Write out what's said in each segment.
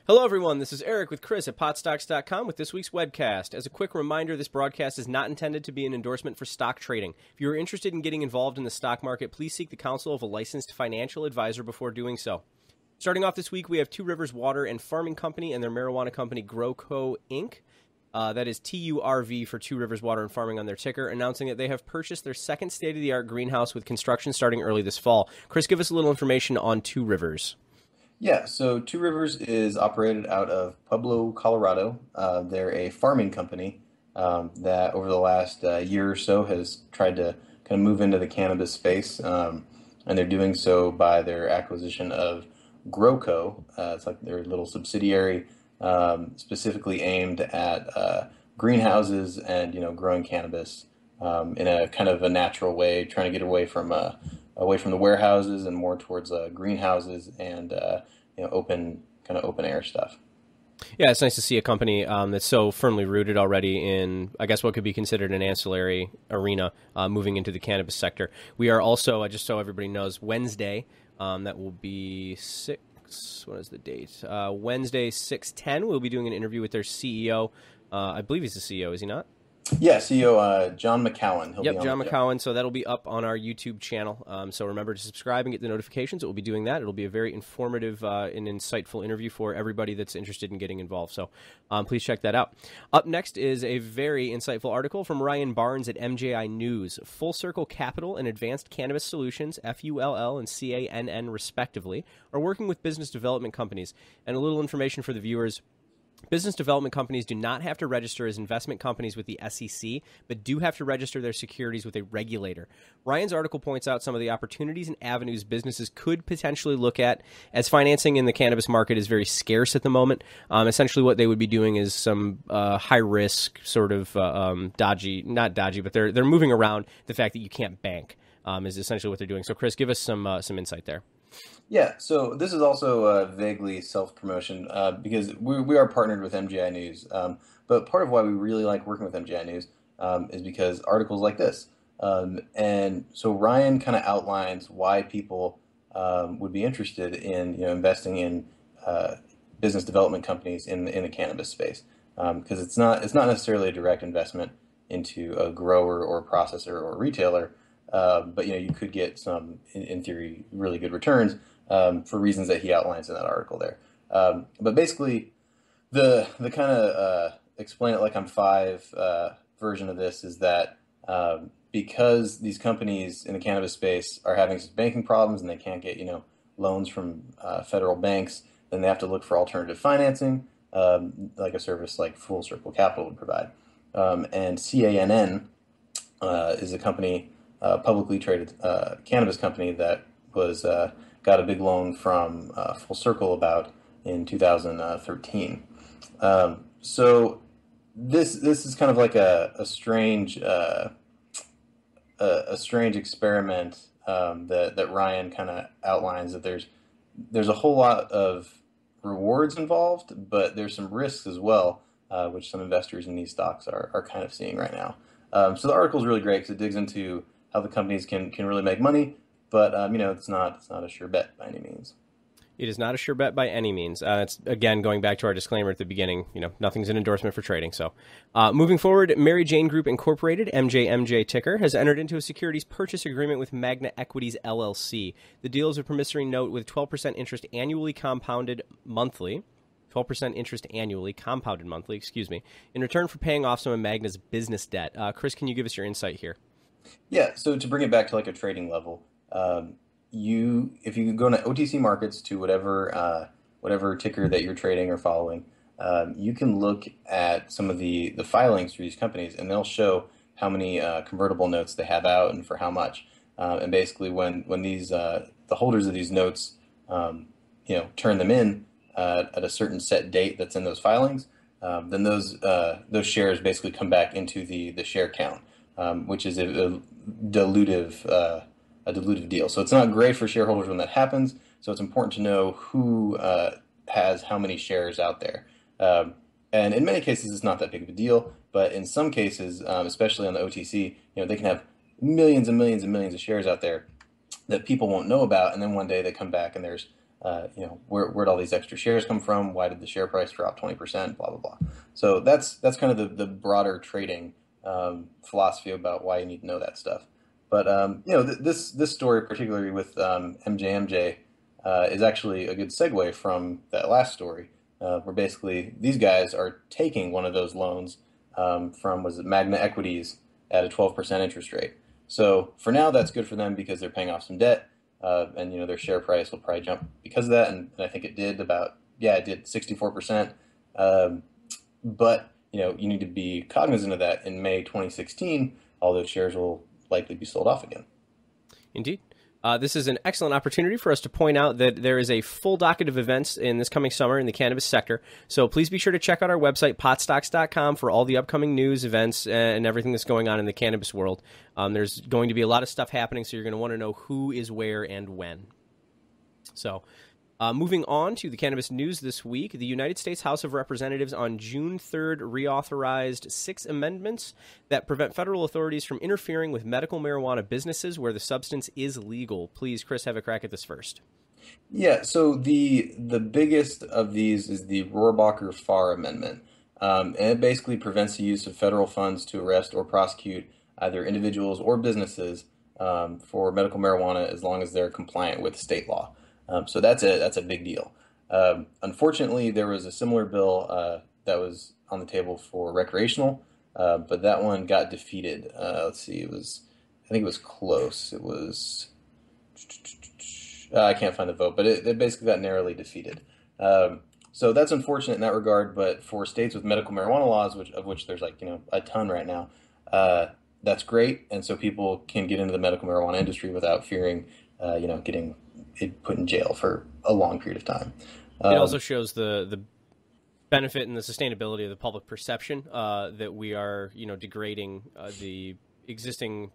Hello, everyone. This is Eric with Chris at potstocks.com with this week's Webcast. As a quick reminder, this broadcast is not intended to be an endorsement for stock trading. If you are interested in getting involved in the stock market, please seek the counsel of a licensed financial advisor before doing so. Starting off this week, we have Two Rivers Water and Farming Company and their marijuana company, GrowCo, Inc. That is TURV for Two Rivers Water and Farming on their ticker, announcing that they have purchased their second state-of-the-art greenhouse with construction starting early this fall. Chris, give us a little information on Two Rivers. Yeah, so Two Rivers is operated out of Pueblo, Colorado. They're a farming company that over the last year or so has tried to kind of move into the cannabis space, and they're doing so by their acquisition of GrowCo. It's like their little subsidiary specifically aimed at greenhouses and growing cannabis in a kind of a natural way, trying to get away from the warehouses and more towards greenhouses and open air stuff. Yeah, it's nice to see a company that's so firmly rooted already in, I guess, what could be considered an ancillary arena moving into the cannabis sector. We are also, just so everybody knows, Wednesday, that will be what is the date? Wednesday, 6/10, we'll be doing an interview with their CEO. I believe he's the CEO, is he not? Yeah, CEO John McCowan. Yep, John McCowan. So that'll be up on our YouTube channel. So remember to subscribe and get the notifications. It will be doing that. It'll be a very informative and insightful interview for everybody that's interested in getting involved. So please check that out. Up next is a very insightful article from Ryan Barnes at MJI News. Full Circle Capital and Advanced Cannabis Solutions, FULL and CANN respectively, are working with business development companies. And a little information for the viewers. Business development companies do not have to register as investment companies with the SEC, but do have to register their securities with a regulator. Ryan's article points out some of the opportunities and avenues businesses could potentially look at, as financing in the cannabis market is very scarce at the moment. Essentially what they would be doing is some high-risk sort of not dodgy, but they're moving around the fact that you can't bank is essentially what they're doing. So, Chris, give us some insight there. Yeah, so this is also vaguely self-promotion because we are partnered with MJI News. But part of why we really like working with MJI News is because articles like this. And so Ryan kind of outlines why people would be interested in investing in business development companies in the cannabis space because it's not necessarily a direct investment into a grower or a processor or a retailer. But you could get some, in theory, really good returns for reasons that he outlines in that article there. But basically, the kind of explain it like I'm five version of this is that because these companies in the cannabis space are having some banking problems and they can't get loans from federal banks, then they have to look for alternative financing, like a service like Full Circle Capital would provide. And CANN is a company. Publicly traded cannabis company that was got a big loan from Full Circle about in 2013. So this is kind of like a strange experiment that Ryan kind of outlines that there's a whole lot of rewards involved, but there's some risks as well, which some investors in these stocks are kind of seeing right now. So the article is really great because it digs into how the companies can really make money, but it's not a sure bet by any means. It is not a sure bet by any means. It's again going back to our disclaimer at the beginning. Nothing's an endorsement for trading. So, moving forward, Mary Jane Group Incorporated (MJMJ) ticker has entered into a securities purchase agreement with Magna Equities LLC. The deal is a promissory note with 12% interest annually compounded monthly. 12% interest annually, compounded monthly, in return for paying off some of Magna's business debt. Chris, can you give us your insight here? Yeah, so to bring it back to like a trading level, if you go to OTC markets to whatever ticker that you're trading or following, you can look at some of the filings for these companies, and they'll show how many convertible notes they have out and for how much. And basically, when these the holders of these notes, turn them in at a certain set date that's in those filings, then those shares basically come back into the share count. Which is a dilutive deal. So it's not great for shareholders when that happens. So it's important to know who has how many shares out there. And in many cases, it's not that big of a deal. But in some cases, especially on the OTC, they can have millions and millions and millions of shares out there that people won't know about. And then one day they come back and there's where'd all these extra shares come from? Why did the share price drop 20%? Blah blah blah. So that's kind of the broader trading philosophy about why you need to know that stuff. But this story, particularly with MJMJ, is actually a good segue from that last story, where basically these guys are taking one of those loans from, was it Magna Equities, at a 12% interest rate. So for now, that's good for them because they're paying off some debt, and their share price will probably jump because of that. And I think it did it did 64%. But you need to be cognizant of that. In May 2016, all those shares will likely be sold off again. Indeed. This is an excellent opportunity for us to point out that there is a full docket of events in this coming summer in the cannabis sector. So please be sure to check out our website, potstocks.com, for all the upcoming news, events, and everything that's going on in the cannabis world. There's going to be a lot of stuff happening, so you're going to want to know who is where and when. So moving on to the cannabis news this week, the United States House of Representatives on June 3rd reauthorized 6 amendments that prevent federal authorities from interfering with medical marijuana businesses where the substance is legal. Please, Chris, have a crack at this first. Yeah, so the biggest of these is the Rohrabacher-Farr Amendment. And it basically prevents the use of federal funds to arrest or prosecute either individuals or businesses for medical marijuana as long as they're compliant with state law. So that's a big deal. Unfortunately, there was a similar bill that was on the table for recreational, but that one got defeated. Let's see, I think it was close. It was, I can't find the vote, but it basically got narrowly defeated. So that's unfortunate in that regard, but for states with medical marijuana laws, of which there's a ton right now, that's great. And so people can get into the medical marijuana industry without fearing, getting put in jail for a long period of time. It also shows the benefit and the sustainability of the public perception that we are, degrading the existing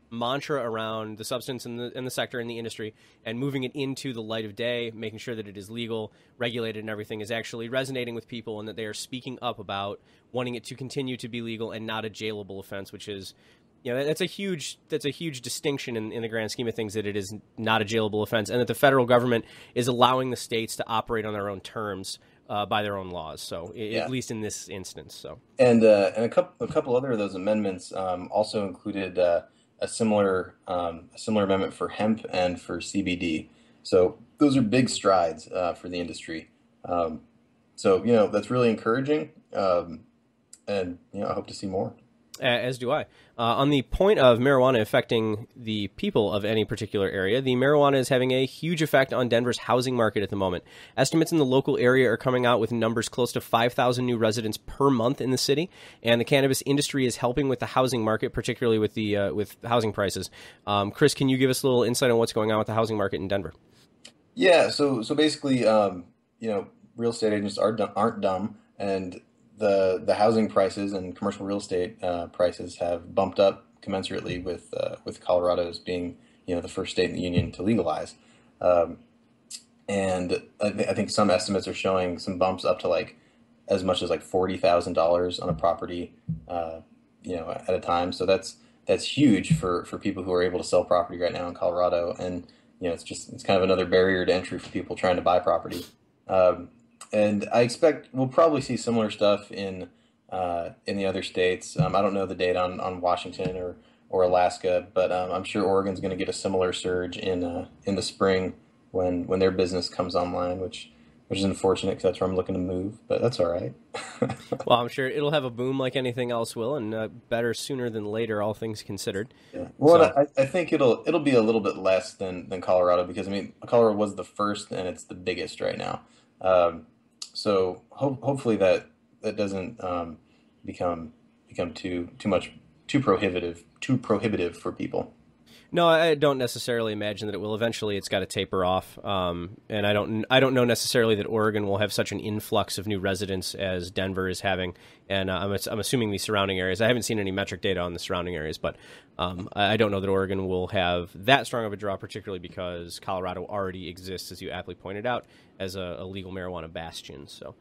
mantra around the substance in the sector, in the industry, and moving it into the light of day, making sure that it is legal, regulated, and everything is actually resonating with people, and that they are speaking up about wanting it to continue to be legal and not a jailable offense, which is, that's a huge distinction in the grand scheme of things, that it is not a jailable offense, and that the federal government is allowing the states to operate on their own terms by their own laws. So at least in this instance. So and a couple other of those amendments also included a similar amendment for hemp and for CBD. So those are big strides for the industry. So that's really encouraging, and I hope to see more. As do I. On the point of marijuana affecting the people of any particular area, the marijuana is having a huge effect on Denver's housing market at the moment. Estimates in the local area are coming out with numbers close to 5,000 new residents per month in the city, and the cannabis industry is helping with the housing market, particularly with the with housing prices. Chris, can you give us a little insight on what's going on with the housing market in Denver? Yeah, so basically, real estate agents aren't dumb, and the housing prices and commercial real estate prices have bumped up commensurately with Colorado's being the first state in the union to legalize, and I think some estimates are showing some bumps up to as much as $40,000 on a property, at a time. So that's huge for people who are able to sell property right now in Colorado, and it's kind of another barrier to entry for people trying to buy property. And I expect we'll probably see similar stuff in the other states. I don't know the date on Washington or Alaska, but I'm sure Oregon's going to get a similar surge in the spring when their business comes online, which is unfortunate because that's where I'm looking to move, but that's all right. Well, I'm sure it'll have a boom like anything else will, and better sooner than later, all things considered. Yeah. Well, so, I think it'll be a little bit less than Colorado, because Colorado was the first and it's the biggest right now. So hopefully that doesn't become too prohibitive for people. No, I don't necessarily imagine that it will. Eventually, it's got to taper off, and I don't know necessarily that Oregon will have such an influx of new residents as Denver is having, and I'm assuming the surrounding areas. I haven't seen any metric data on the surrounding areas, but I don't know that Oregon will have that strong of a draw, particularly because Colorado already exists, as you aptly pointed out, as a legal marijuana bastion. So,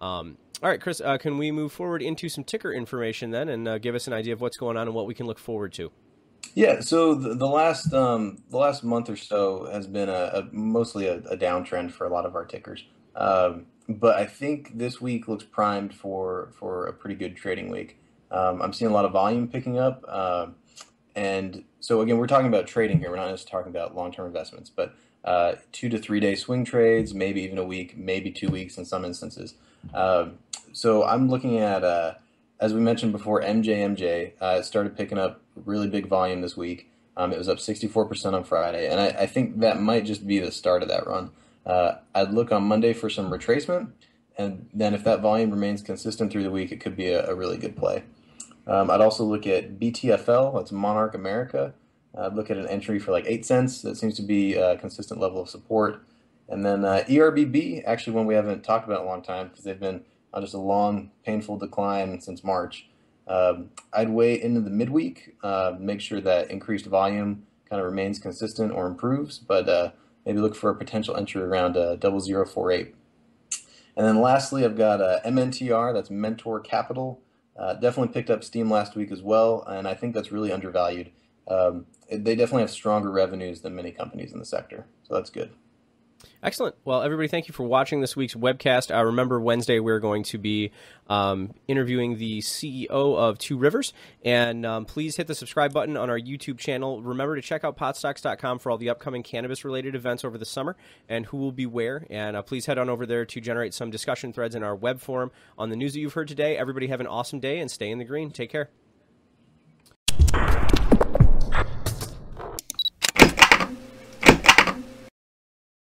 all right, Chris, can we move forward into some ticker information then, and give us an idea of what's going on and what we can look forward to? Yeah, so the last month or so has been mostly a downtrend for a lot of our tickers. But I think this week looks primed for a pretty good trading week. I'm seeing a lot of volume picking up, and so again, we're talking about trading here. We're not just talking about long-term investments, but 2 to 3 day swing trades, maybe even a week, maybe 2 weeks in some instances. So I'm looking at, as we mentioned before, MJMJ. It started picking up really big volume this week. It was up 64% on Friday, and I think that might just be the start of that run. I'd look on Monday for some retracement, and then if that volume remains consistent through the week, it could be a really good play. I'd also look at BTFL, that's Monarch America. I'd look at an entry for like 8 cents. That seems to be a consistent level of support. And then ERBB, actually one we haven't talked about in a long time because they've been on just a long, painful decline since March. I'd wait into the midweek, make sure that increased volume kind of remains consistent or improves, but maybe look for a potential entry around 0048. And then lastly, I've got MNTR, that's Mentor Capital. Definitely picked up steam last week as well, and I think that's really undervalued. They definitely have stronger revenues than many companies in the sector, so that's good. Excellent. Well, everybody, thank you for watching this week's webcast. Remember, Wednesday we're going to be interviewing the CEO of Two Rivers, and please hit the subscribe button on our YouTube channel. Remember to check out potstocks.com for all the upcoming cannabis-related events over the summer and who will be where. And please head on over there to generate some discussion threads in our web forum on the news that you've heard today. Everybody have an awesome day and stay in the green. Take care.